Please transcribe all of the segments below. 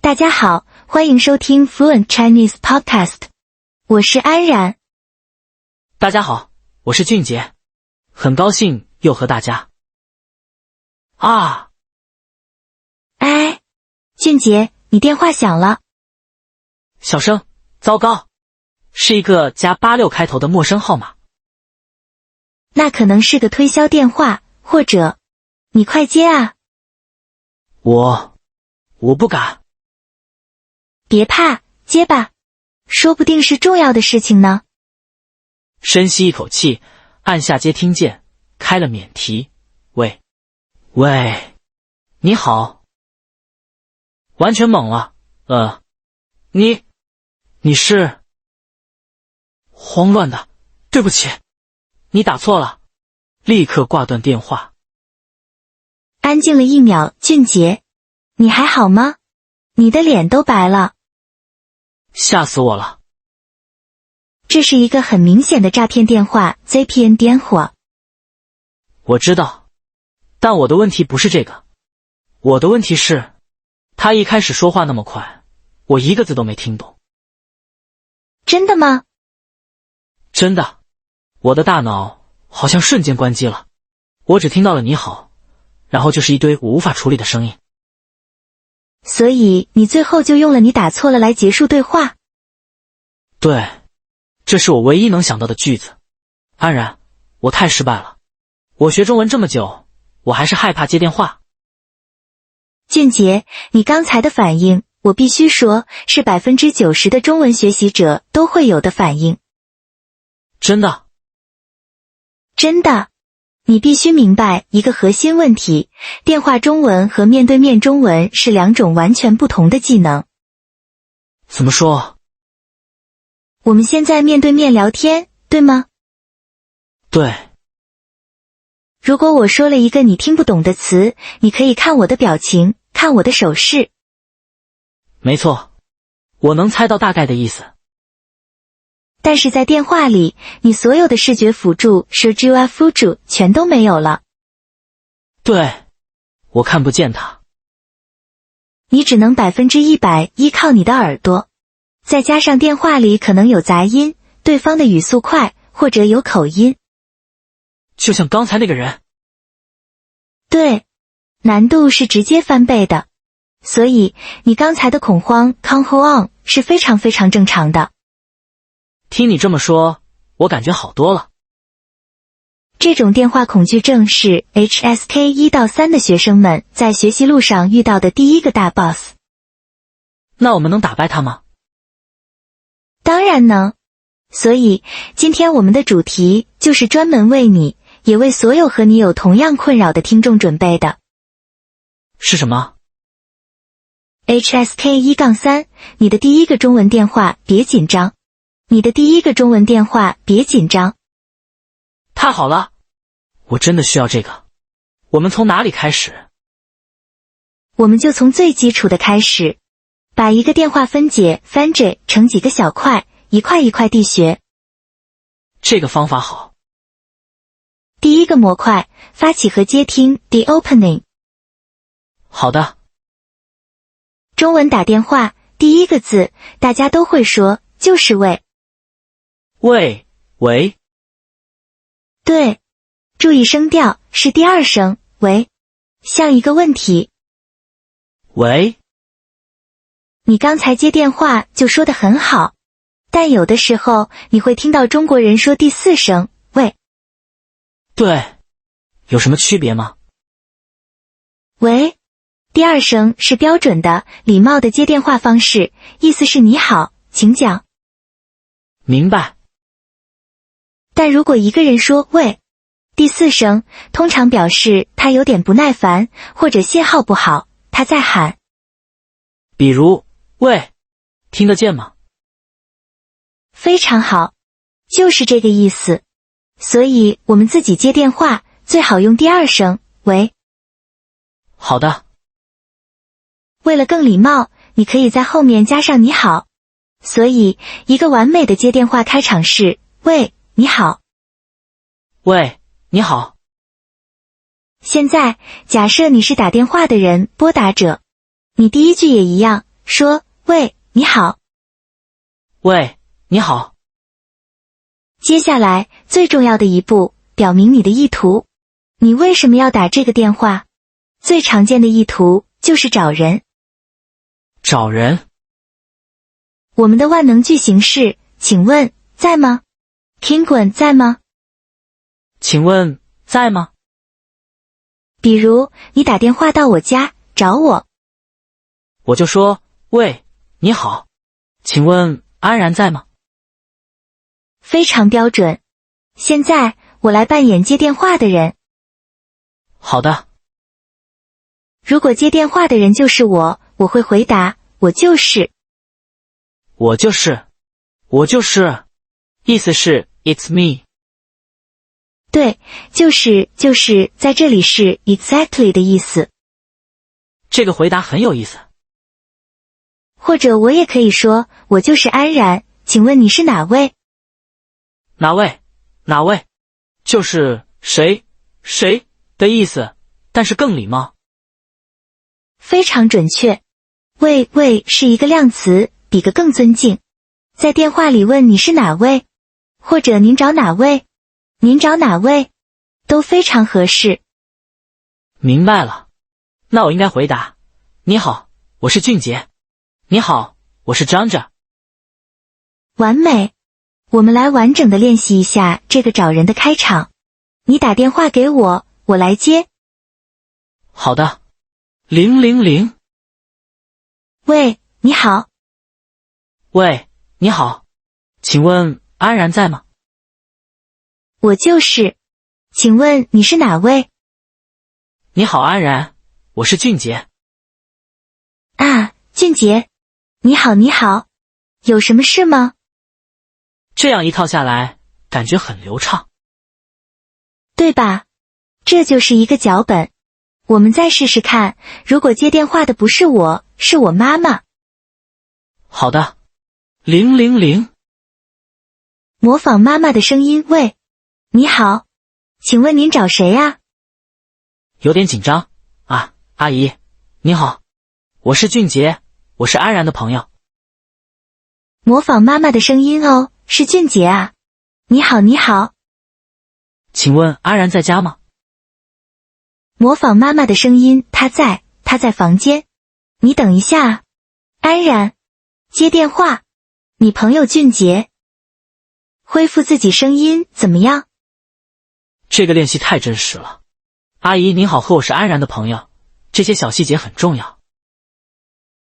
大家好，欢迎收听 Fluent Chinese Podcast， 我是安然。大家好，我是俊杰，很高兴又和大家。哎，俊杰，你电话响了。小声，糟糕，是一个加86开头的陌生号码。那可能是个推销电话，或者，你快接啊。我不敢。别怕，接吧，说不定是重要的事情呢。深吸一口气，按下接听键，开了免提。喂，你好。完全懵了。你是？慌乱的，对不起，你打错了。立刻挂断电话。安静了一秒，俊杰，你还好吗？你的脸都白了。吓死我了。这是一个很明显的诈骗电话 ，ZPN 电话。我知道，但我的问题不是这个。我的问题是，他一开始说话那么快，我一个字都没听懂。真的吗？真的，我的大脑好像瞬间关机了，我只听到了你好，然后就是一堆我无法处理的声音。所以你最后就用了你打错了来结束对话？对，这是我唯一能想到的句子。安然，我太失败了。我学中文这么久，我还是害怕接电话。俊杰，你刚才的反应，我必须说是90%的中文学习者都会有的反应。真的？真的。你必须明白一个核心问题，电话中文和面对面中文是两种完全不同的技能。怎么说？我们现在面对面聊天，对吗？对。如果我说了一个你听不懂的词，你可以看我的表情，看我的手势。没错，我能猜到大概的意思。但是在电话里，你所有的视觉辅助视觉辅助全都没有了。对，我看不见它。你只能100%依靠你的耳朵，再加上电话里可能有杂音，对方的语速快，或者有口音。就像刚才那个人。对，难度是直接翻倍的。所以，你刚才的恐慌 come on 是非常非常正常的。听你这么说，我感觉好多了。这种电话恐惧症是 HSK 1到3的学生们在学习路上遇到的第一个大 boss。那我们能打败他吗？当然能。所以，今天我们的主题就是专门为你，也为所有和你有同样困扰的听众准备的。是什么？ HSK 1-3，你的第一个中文电话，别紧张。你的第一个中文电话，别紧张。太好了，我真的需要这个。我们从哪里开始？我们就从最基础的开始，把一个电话分解成几个小块，一块一块地学。这个方法好。第一个模块，发起和接听 the opening。好的。中文打电话，第一个字，大家都会说，就是喂。喂。对，注意声调，是第二声，喂，像一个问题。喂。你刚才接电话就说得很好，但有的时候你会听到中国人说第四声，喂。对，有什么区别吗？喂，第二声是标准的、礼貌的接电话方式，意思是你好，请讲。明白。但如果一个人说喂，第四声通常表示他有点不耐烦，或者信号不好，他在喊。比如，喂，听得见吗？非常好，就是这个意思。所以我们自己接电话，最好用第二声，喂。好的。为了更礼貌，你可以在后面加上你好。所以，一个完美的接电话开场是，喂，你好。喂，你好。现在，假设你是打电话的人，拨打者，你第一句也一样，说喂，你好。喂，你好。接下来最重要的一步，表明你的意图。你为什么要打这个电话？最常见的意图就是找人。找人。我们的万能句型是，请问在吗？ Kingwen 在吗？请问在吗？比如你打电话到我家找我，我就说喂，你好，请问安然在吗？非常标准。现在我来扮演接电话的人。好的。如果接电话的人就是我，我会回答我就是。我就是意思是 It's me。对，就是在这里是 exactly 的意思。这个回答很有意思。或者我也可以说我就是安然，请问你是哪位？哪位，就是谁的意思，但是更礼貌。非常准确。喂是一个量词，比个更尊敬。在电话里问你是哪位，或者您找哪位，都非常合适。明白了。那我应该回答，你好，我是俊杰。你好，我是张着。完美。我们来完整的练习一下这个找人的开场。你打电话给我，我来接。好的。000。喂，你好。喂，你好，请问安然在吗？我就是。请问你是哪位？你好，安然，我是俊杰。啊，俊杰。你好，有什么事吗？这样一套下来，感觉很流畅。对吧？这就是一个脚本。我们再试试看，如果接电话的不是我，是我妈妈。好的。000。模仿妈妈的声音，喂，你好，请问您找谁啊？有点紧张啊，阿姨，你好，我是俊杰，我是安然的朋友。模仿妈妈的声音哦，是俊杰啊。你好。请问安然在家吗？模仿妈妈的声音，她在房间。你等一下啊。安然，接电话，你朋友俊杰。恢复自己声音怎么样？这个练习太真实了。阿姨您好，和我是安然的朋友，这些小细节很重要。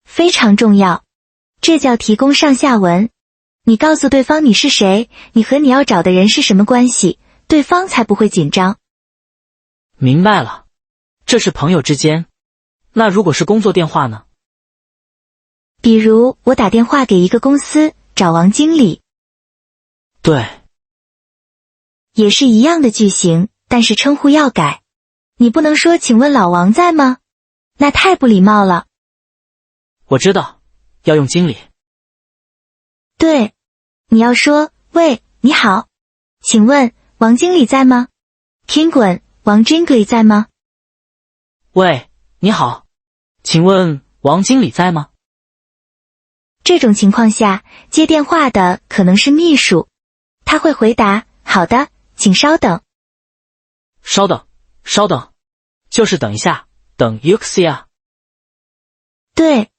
非常重要。这叫提供上下文。你告诉对方你是谁，你和你要找的人是什么关系，对方才不会紧张。明白了，这是朋友之间。那如果是工作电话呢？比如我打电话给一个公司，找王经理。对。也是一样的句型，但是称呼要改。你不能说请问老王在吗？那太不礼貌了。我知道，要用经理。对，你要说喂，你好，请问王经理在吗？ Kingwen， 王经理在吗？喂，你好，请问王经理在吗？这种情况下，接电话的可能是秘书，他会回答好的，请稍等。稍等，就是等一下，等 Yuxia。对，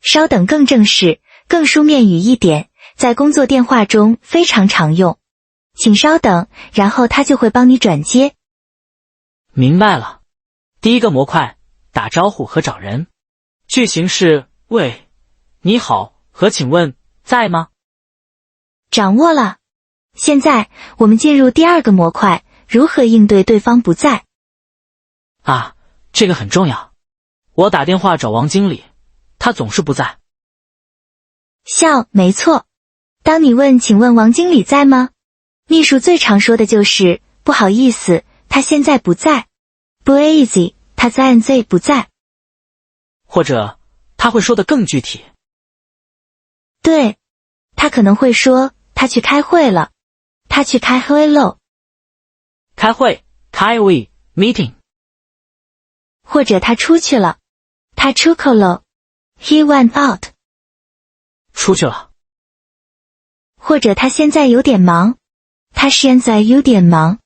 稍等更正式，更书面语一点，在工作电话中非常常用。请稍等，然后他就会帮你转接。明白了。第一个模块，打招呼和找人。句型是喂，你好和请问在吗？掌握了。现在我们进入第二个模块，如何应对对方不在。啊，这个很重要。我打电话找王经理，他总是不在。没错。当你问请问王经理在吗？秘书最常说的就是不好意思，他现在不在。不 easy， 他在不在。或者他会说的更具体。对，他可能会说他去开会了，他去开会喽。开会，meeting。或者他出去了，他出去了，he went out。出去了。或者他现在有点忙，他现在有点忙。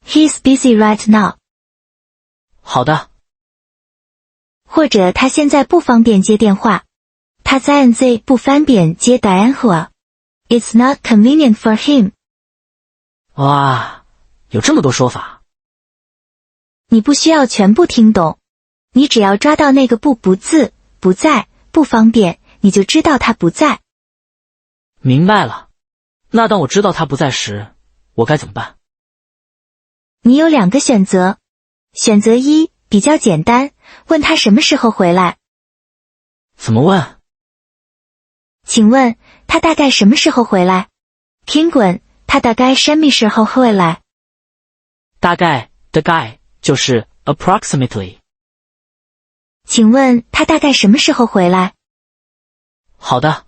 He's busy right now。好的。或者他现在不方便接电话，他现在不方便接电话。It's not convenient for him。哇，有这么多说法。你不需要全部听懂，你只要抓到那个不字，不在，不方便，你就知道他不在。明白了。那当我知道他不在时，我该怎么办？你有2个选择。选择1比较简单，问他什么时候回来。怎么问？请问他大概什么时候回来？请问他大概什么时候回来？大概就是 approximately。请问他大概什么时候回来？好的。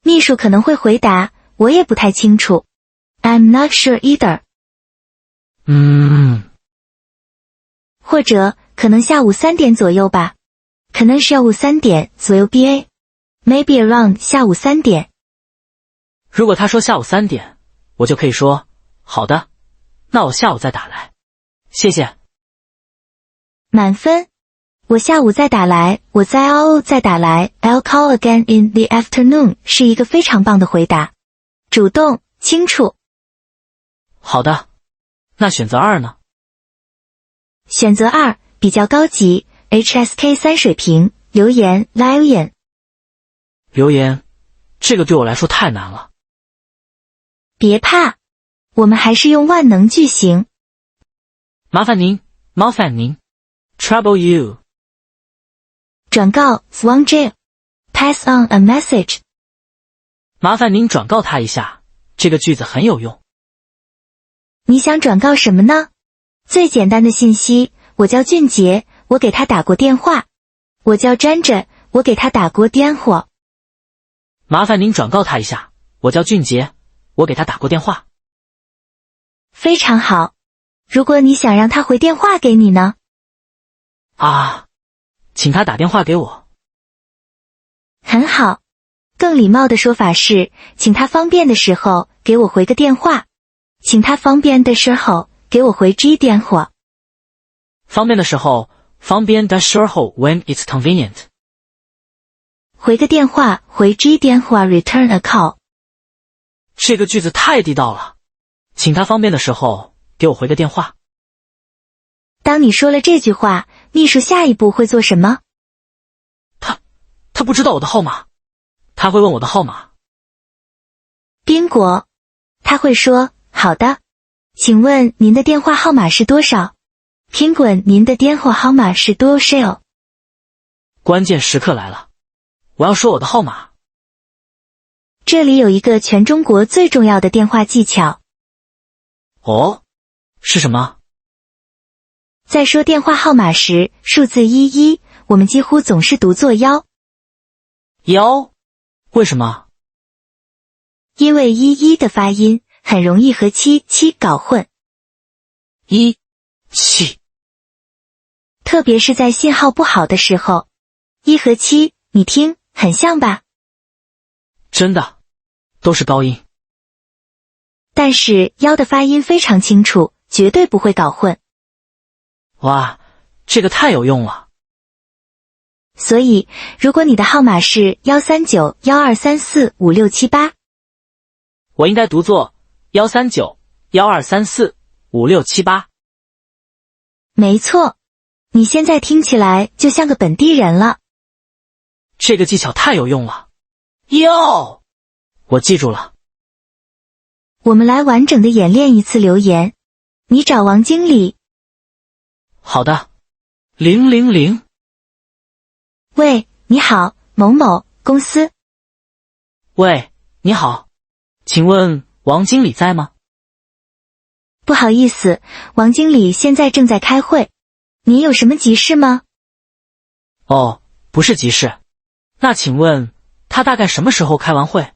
秘书可能会回答，我也不太清楚。I'm not sure either。或者可能下午3点左右吧，可能下午3点左右 Maybe around 下午3点。如果他说下午3点，我就可以说好的，那我下午再打来，谢谢。满分。我下午再打来，我再打来 I'll call again in the afternoon 是一个非常棒的回答。主动，清楚。好的。那选择2呢？选择2比较高级 HSK 3水平，留言 留言，这个对我来说太难了。别怕，我们还是用万能句型。麻烦您 Trouble you。转告 Swan J Pass on a message。麻烦您转告他一下，这个句子很有用。你想转告什么呢？最简单的信息，我叫俊杰，我给他打过电话。我叫詹着，我给他打过电话。麻烦您转告他一下，我叫俊杰，我给他打过电话。非常好。如果你想让他回电话给你呢？请他打电话给我。很好。更礼貌的说法是，请他方便的时候给我回个电话。请他方便的时候给我回电话。方便的时候 when it's convenient。回个电话，回电话 return a call。这个句子太地道了。请他方便的时候给我回个电话。当你说了这句话，秘书下一步会做什么？他不知道我的号码，他会问我的号码。宾果，他会说，好的，请问您的电话号码是多少？请问您的电话号码是多少？关键时刻来了，我要说我的号码。这里有一个全中国最重要的电话技巧。是什么？在说电话号码时，数字11，我们几乎总是读作1。为什么？因为11的发音很容易和77搞混。7，特别是在信号不好的时候，1和7，你听，很像吧？真的，都是高音。但是1的发音非常清楚，绝对不会搞混。哇，这个太有用了。所以，如果你的号码是13912345678，我应该读作13912345678。没错，你现在听起来就像个本地人了。这个技巧太有用了。我记住了。我们来完整的演练一次留言。你找王经理。好的。000。喂，你好，某某公司。喂，你好，请问王经理在吗？不好意思，王经理现在正在开会。您有什么急事吗？不是急事。那请问他大概什么时候开完会？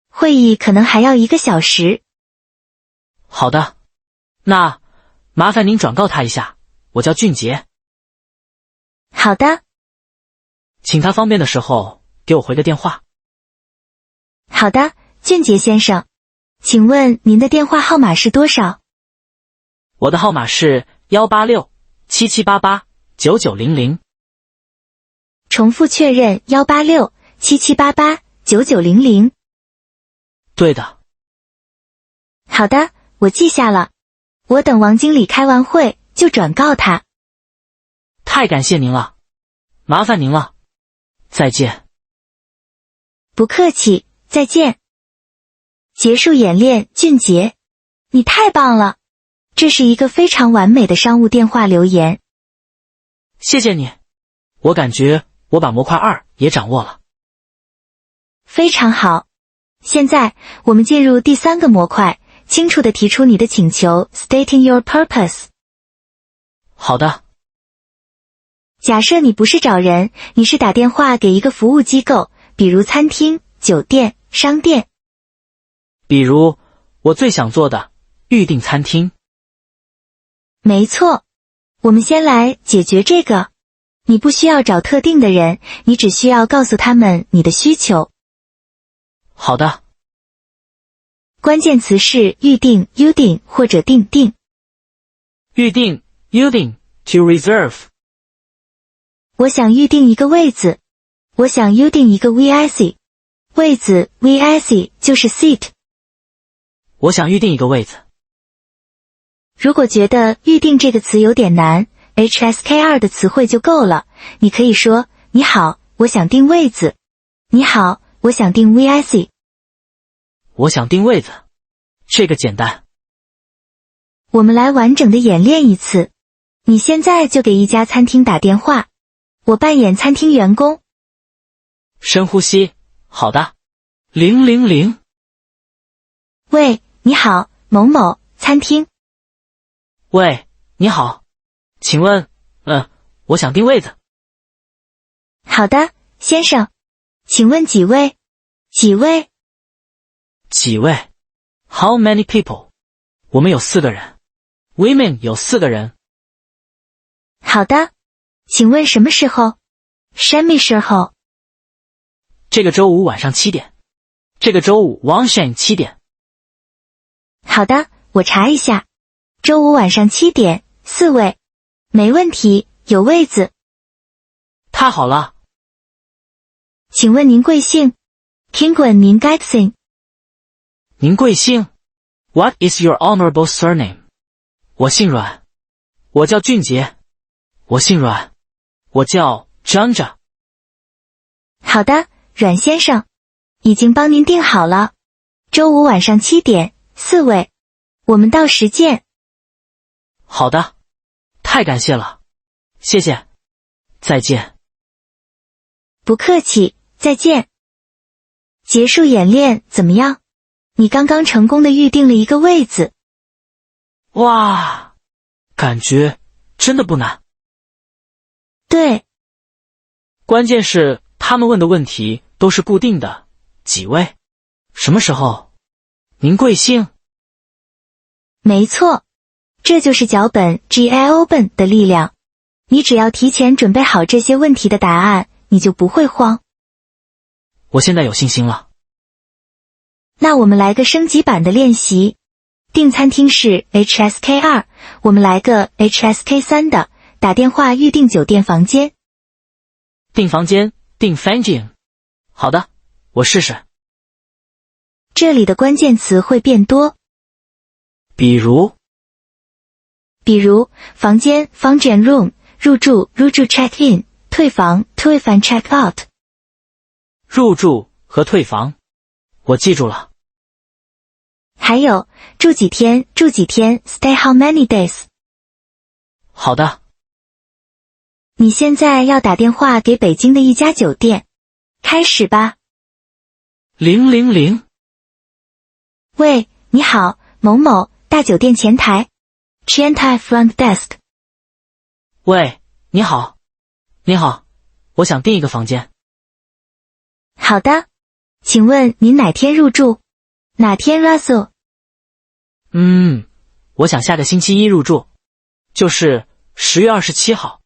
会议可能还要1个小时。好的，那麻烦您转告他一下，我叫俊杰。好的。请他方便的时候给我回个电话。好的，俊杰先生，请问您的电话号码是多少？我的号码是186-7788-9900。重复确认186-7788-9900。对的。好的，我记下了。我等王经理开完会就转告他。太感谢您了，麻烦您了。再见。不客气，再见。结束演练，俊杰，你太棒了，这是一个非常完美的商务电话留言。谢谢你，我感觉我把模块2也掌握了。非常好。现在我们进入第3个模块，清楚地提出你的请求 ，stating your purpose。好的。假设你不是找人，你是打电话给一个服务机构，比如餐厅、酒店、商店。比如，我最想做的，预订餐厅。没错，我们先来解决这个。你不需要找特定的人，你只需要告诉他们你的需求。好的。关键词是预订、uding 或者订。预订 uding to reserve。我想预订一个位子。我想预订一个 VIC。位子 VIC 就是 seat。我想预订一个位子。如果觉得预订这个词有点难， HSK2 的词汇就够了。你可以说，你好，我想订位子。你好，我想订 VIC。我想订位子。这个简单。我们来完整的演练一次。你现在就给一家餐厅打电话。我扮演餐厅员工。深呼吸。好的。000。喂，你好，某某餐厅。喂，你好，请问，我想订位子。好的，先生，请问几位？几位？几位 ？How many people？ 我们有4个人。Women 有4个人。好的，请问什么时候？什么时候？这个周五晚上7点。这个周五晚上7点。好的，我查一下。周五晚上7点，4位。没问题，有位子。太好了。请问您贵姓？请问您贵姓？您贵姓 ？What is your honorable surname？ 我姓阮，我叫俊杰。我姓阮，我叫张着。好的，阮先生，已经帮您订好了。周五晚上7点，4位。我们到时见。好的，太感谢了，谢谢，再见。不客气，再见。结束演练怎么样？你刚刚成功的预定了一个位子。哇，感觉真的不难。对。关键是他们问的问题都是固定的，几位？什么时候？您贵姓？没错，这就是脚本 GIO 本的力量。你只要提前准备好这些问题的答案，你就不会慌。我现在有信心了。那我们来个升级版的练习。订餐厅是 HSK2， 我们来个 HSK3 的，打电话预订酒店房间。订房间，订房间。好的，我试试。这里的关键词会变多。比如房间 function room， 入住 check in， 退房 check out。 入住和退房我记住了。还有住几天 stay how many days。 好的。你现在要打电话给北京的一家酒店，开始吧。000。喂，你好，某某大酒店前台 前台 front desk。 喂，你好，我想订一个房间。好的，请问您哪天入住？哪天 Russell？ 我想下个星期一入住，就是10月27号。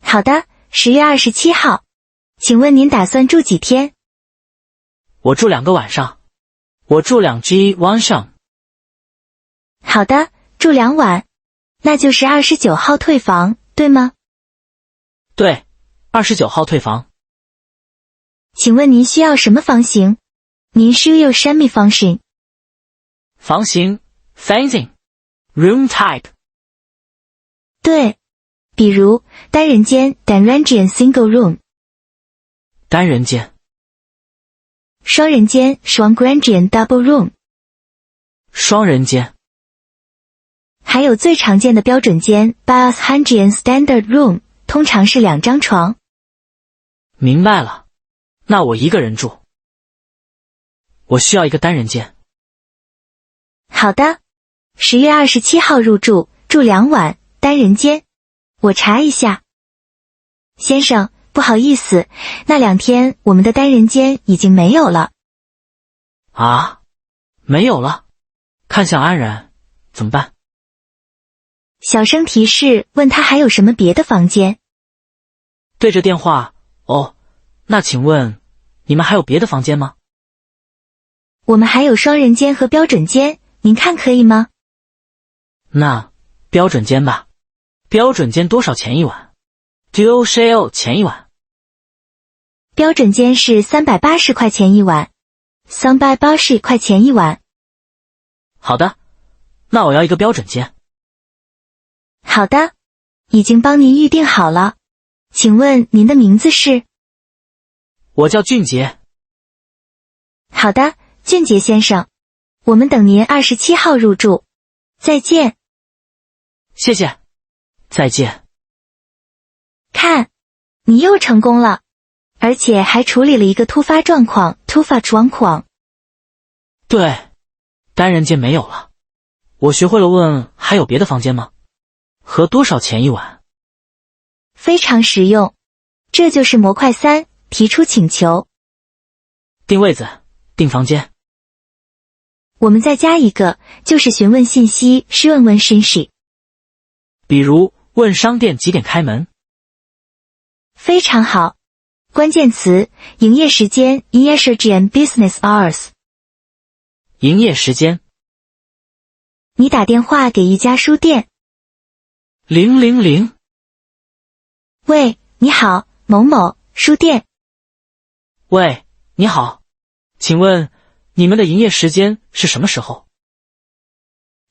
好的，10月27号。请问您打算住几天？我住2个晚上。我住2G 晚上。好的，住2晚。那就是29号退房，对吗？对，29号退房。请问您需要什么房型？您需要什么房型？房型 Fancy Room Type。对，比如单人间 单人间 Single Room， 单人间。双人间双人间 Double Room， 双人间。还有最常见的标准间 Bathroom Standard Room， 通常是2张床。明白了，那我一个人住。我需要一个单人间。好的，10月27号入住，住2晚，单人间。我查一下。先生，不好意思，那2天我们的单人间已经没有了。啊？没有了？看向安然，怎么办？小声提示问他还有什么别的房间。对着电话，哦，那请问你们还有别的房间吗？我们还有双人间和标准间，您看可以吗？那标准间吧。标准间多少钱一晚 ？Dual share 钱一晚。标准间是380块钱一晚，380块钱一晚。好的，那我要一个标准间。好的，已经帮您预定好了。请问您的名字是？我叫俊杰。好的，俊杰先生，我们等您27号入住。再见。谢谢。再见。看，你又成功了，而且还处理了一个突发状况。对，单人间没有了。我学会了问还有别的房间吗？和多少钱一晚？非常实用。这就是模块3，提出请求。订位子，订房间。我们再加一个，就是询问信息，询问信息。比如问商店几点开门。非常好。关键词：营业时间 营业时间 business hours。 营业时间。你打电话给一家书店。000。喂，你好，某某书店。喂，你好，请问你们的营业时间是什么时候？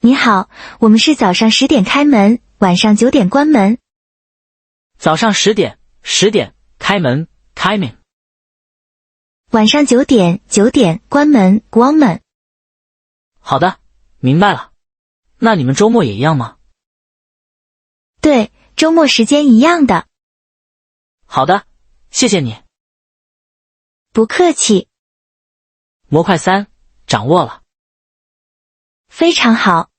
你好，我们是早上10点开门，晚上9点关门。早上10点开门，开门。晚上9点关门，关门。好的，明白了。那你们周末也一样吗？对，周末时间一样的。好的，谢谢你。不客气。模块3掌握了。非常好。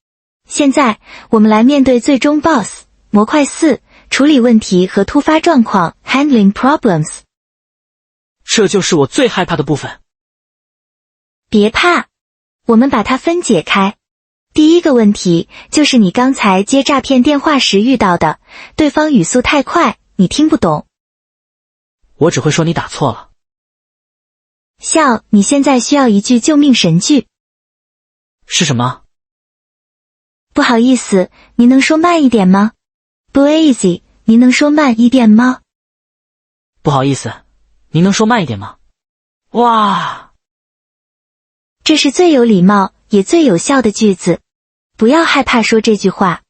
现在我们来面对最终 BOSS 模块4，处理问题和突发状况 handling problems。 这就是我最害怕的部分。别怕，我们把它分解开。第一个问题就是你刚才接诈骗电话时遇到的，对方语速太快，你听不懂。我只会说你打错了。笑，你现在需要一句救命神句。是什么？不好意思，您能说慢一点吗？不 easy， 您能说慢一点吗？不好意思，您能说慢一点吗？哇，这是最有礼貌也最有效的句子，不要害怕说这句话。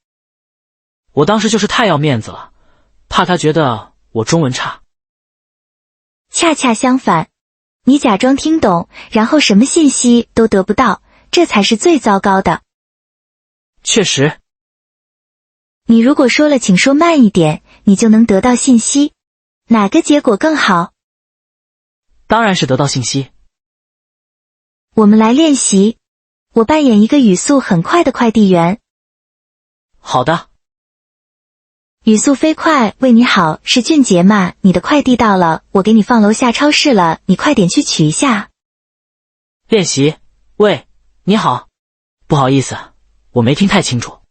我当时就是太要面子了，怕他觉得我中文差。恰恰相反，你假装听懂，然后什么信息都得不到，这才是最糟糕的。确实。你如果说了请说慢一点，你就能得到信息，哪个结果更好？当然是得到信息。我们来练习。我扮演一个语速很快的快递员。好的。语速飞快，喂，你好，是俊杰吗？你的快递到了，我给你放楼下超市了，你快点去取一下。练习。喂，你好，不好意思，我没听太清楚，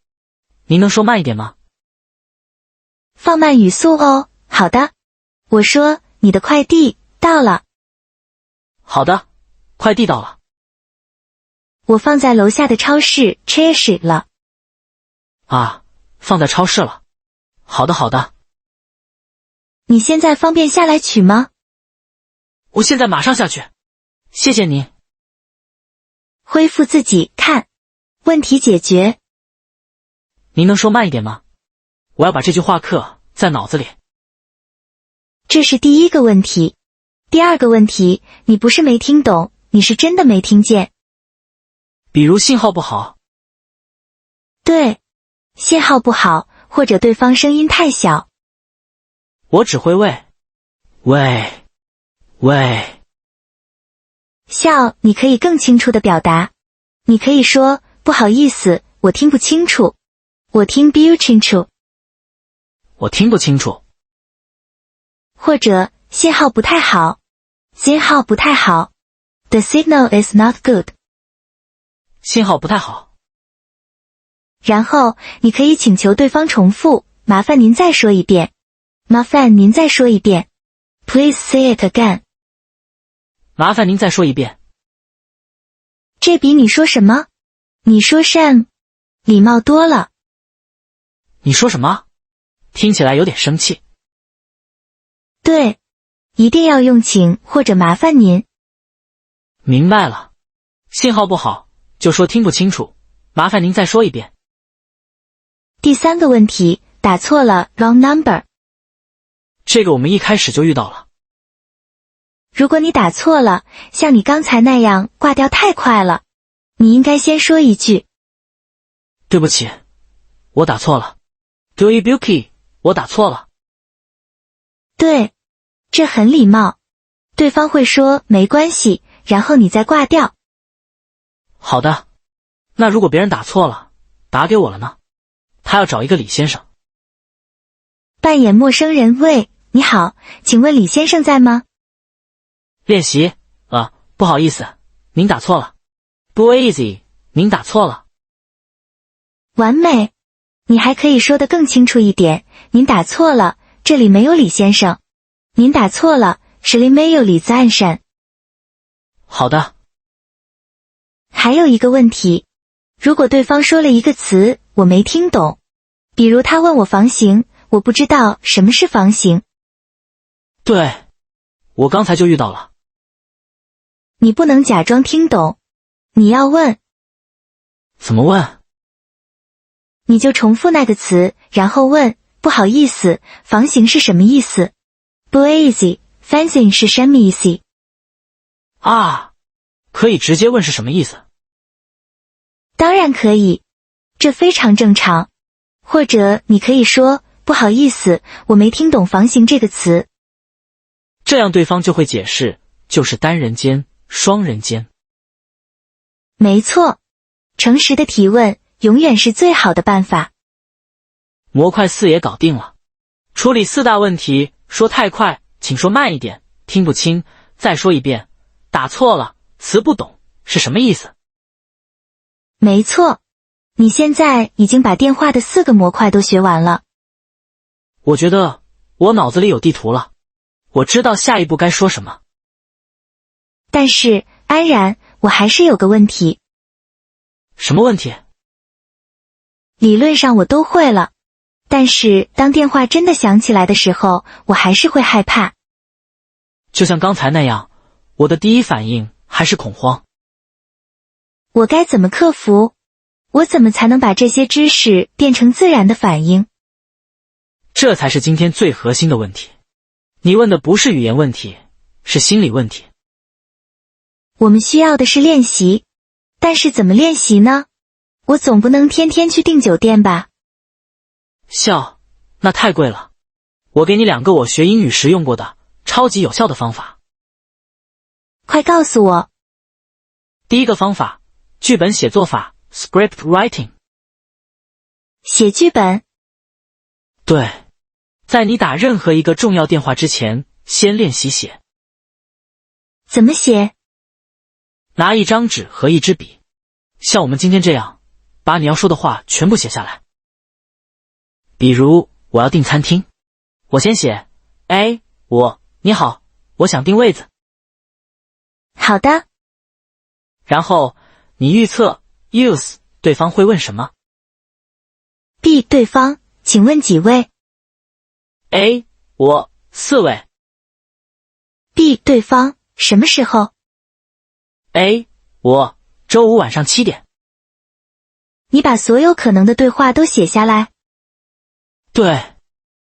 您能说慢一点吗？放慢语速哦。好的。我说，你的快递到了。好的，快递到了。我放在楼下的超市 Cheers 了。啊，放在超市了。好的好的。你现在方便下来取吗？我现在马上下去。谢谢您。恢复自己看。问题解决。您能说慢一点吗？我要把这句话刻在脑子里。这是第一个问题。第二个问题，你不是没听懂，你是真的没听见。比如信号不好。对，信号不好，或者对方声音太小。我只会喂。笑，你可以更清楚地表达。你可以说，不好意思，我听不清楚。我听不清楚。我听不清楚。或者，信号不太好。信号不太好。The signal is not good. 信号不太好。然后，你可以请求对方重复，麻烦您再说一遍。麻烦您再说一遍。Please say it again. 麻烦您再说一遍。这比你说什么？你说甚？礼貌多了。你说什么？听起来有点生气。对，一定要用请或者麻烦您。明白了。信号不好，就说听不清楚，麻烦您再说一遍。第三个问题，打错了 wrong number。这个我们一开始就遇到了。如果你打错了，像你刚才那样挂掉太快了，你应该先说一句对不起，我打错了。对不起，我打错了。对，这很礼貌。对方会说没关系，然后你再挂掉。好的。那如果别人打错了，打给我了呢？他要找一个李先生。扮演陌生人，喂，你好，请问李先生在吗？练习，不好意思，您打错了。不 easy， 您打错了。完美。你还可以说得更清楚一点，您打错了，这里没有李先生。您打错了，这里没有李赞山。好的。还有一个问题，如果对方说了一个词，我没听懂，比如他问我房型，我不知道什么是房型。对，我刚才就遇到了。你不能假装听懂，你要问。怎么问？你就重复那个词，然后问，不好意思，房型是什么意思？不 easy， fancy 是什么意思？啊，可以直接问是什么意思？当然可以，这非常正常。或者你可以说，不好意思，我没听懂房型这个词。这样对方就会解释，就是单人间、双人间。没错，诚实的提问永远是最好的办法。模块4也搞定了。处理4大问题，说太快，请说慢一点，听不清，再说一遍，打错了，词不懂，是什么意思？没错，你现在已经把电话的4个模块都学完了。我觉得我脑子里有地图了，我知道下一步该说什么。但是，安然，我还是有个问题。什么问题？理论上我都会了，但是当电话真的响起来的时候，我还是会害怕。就像刚才那样，我的第一反应还是恐慌。我该怎么克服？我怎么才能把这些知识变成自然的反应？这才是今天最核心的问题。你问的不是语言问题，是心理问题。我们需要的是练习，但是怎么练习呢？我总不能天天去订酒店吧？笑，那太贵了。我给你2个我学英语时用过的超级有效的方法。快告诉我。第一个方法，剧本写作法 （script writing）。写剧本？对，在你打任何一个重要电话之前，先练习写。怎么写？拿一张纸和一支笔，像我们今天这样，把你要说的话全部写下来。比如，我要订餐厅，我先写 A， 我你好，我想订位子。好的。然后你预测 use 对方会问什么？ B 对方，请问几位？ A 我4位。 B 对方，什么时候？ A 我周五晚上7点。你把所有可能的对话都写下来。对，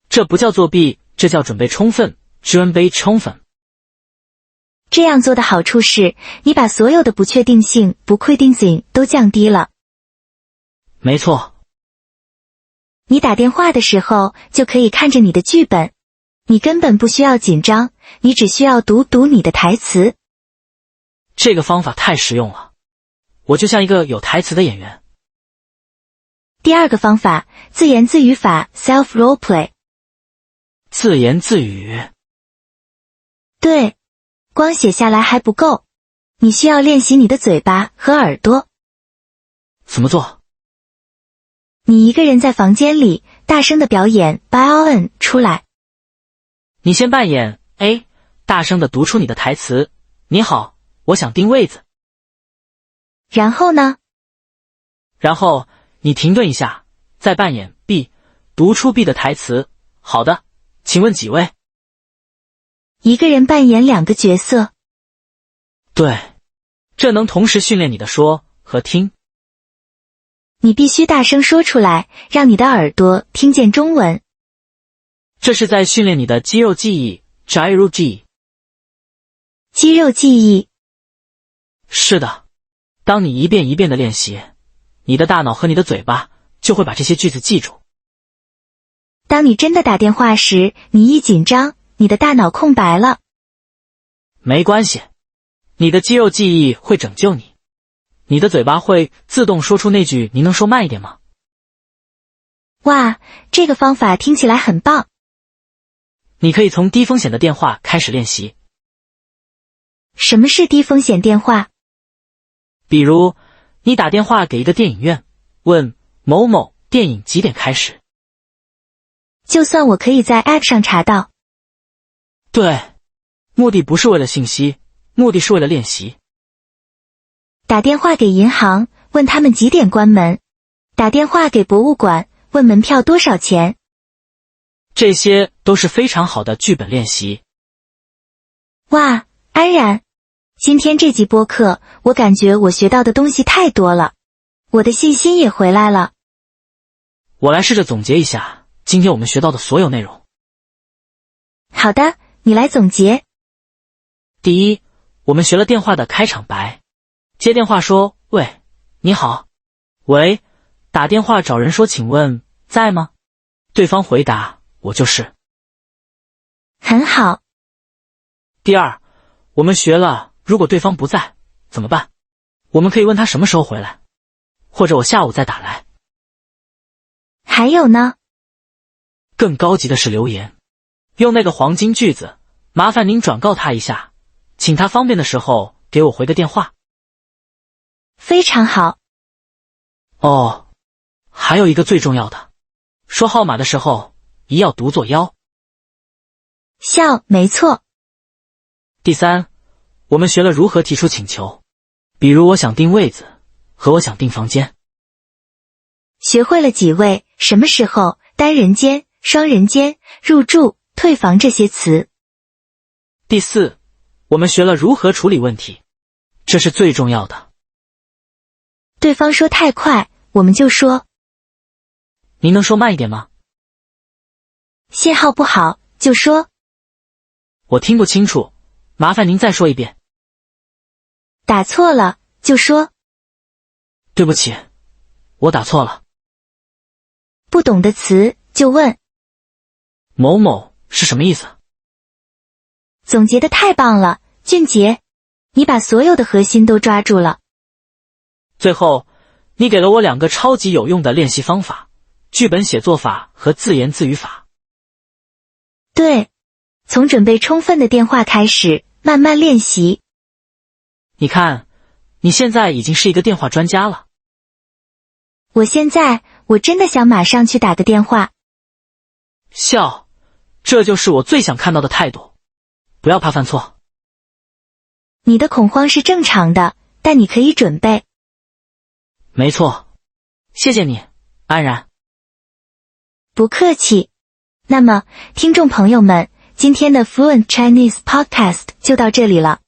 这不叫作弊，这叫准备充分，准备充分。这样做的好处是，你把所有的不确定性、不确定性都降低了。没错。你打电话的时候就可以看着你的剧本，你根本不需要紧张，你只需要读你的台词。这个方法太实用了，我就像一个有台词的演员。第二个方法，自言自语法 self role play。 自言自语。对，光写下来还不够，你需要练习你的嘴巴和耳朵。怎么做？你一个人在房间里大声的表演 Bion 出来。你先扮演 A， 大声的读出你的台词。你好，我想订位子。然后呢？然后你停顿一下，再扮演 B， 读出 B 的台词。好的，请问几位？一个人扮演2个角色。对，这能同时训练你的说和听。你必须大声说出来，让你的耳朵听见中文。这是在训练你的肌肉记忆 gyro G。 肌肉记忆。是的，当你一遍一遍的练习，你的大脑和你的嘴巴就会把这些句子记住。当你真的打电话时，你一紧张，你的大脑空白了。没关系，你的肌肉记忆会拯救你。你的嘴巴会自动说出那句“您能说慢一点吗？”哇，这个方法听起来很棒。你可以从低风险的电话开始练习。什么是低风险电话？比如，你打电话给一个电影院，问某某电影几点开始。就算我可以在 App 上查到。对，目的不是为了信息，目的是为了练习。打电话给银行，问他们几点关门。打电话给博物馆，问门票多少钱。这些都是非常好的剧本练习。哇，安然，今天这集播客，我感觉我学到的东西太多了，我的信心也回来了。我来试着总结一下今天我们学到的所有内容。好的，你来总结。第一，我们学了电话的开场白。接电话说，喂，你好。喂，打电话找人说，请问在吗？对方回答，我就是。很好。第二，我们学了如果对方不在怎么办？我们可以问他什么时候回来，或者我下午再打来。还有呢？更高级的是留言，用那个黄金句子，麻烦您转告他一下，请他方便的时候给我回个电话。非常好。哦，还有一个最重要的，说号码的时候一要读作幺。笑，没错。第三，我们学了如何提出请求，比如我想订位子和我想订房间。学会了几位、什么时候、单人间、双人间、入住、退房这些词。第四，我们学了如何处理问题，这是最重要的。对方说太快，我们就说，您能说慢一点吗？信号不好，就说，我听不清楚，麻烦您再说一遍。打错了，就说，对不起，我打错了。不懂的词就问，某某是什么意思？总结的太棒了，俊杰，你把所有的核心都抓住了。最后，你给了我2个超级有用的练习方法，剧本写作法和自言自语法。对，从准备充分的电话开始，慢慢练习。你看，你现在已经是一个电话专家了。我真的想马上去打个电话。笑，这就是我最想看到的态度。不要怕犯错。你的恐慌是正常的，但你可以准备。没错，谢谢你，安然。不客气。那么，听众朋友们，今天的 Fluent Chinese Podcast 就到这里了。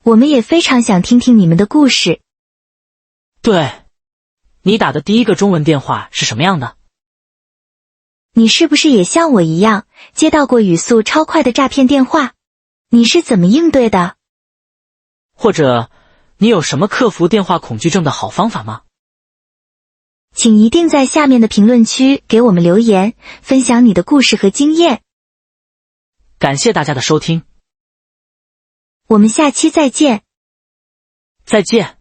我们也非常想听听你们的故事。对，你打的第一个中文电话是什么样的？你是不是也像我一样，接到过语速超快的诈骗电话？你是怎么应对的？或者，你有什么克服电话恐惧症的好方法吗？请一定在下面的评论区给我们留言，分享你的故事和经验。感谢大家的收听，我们下期再见。再见。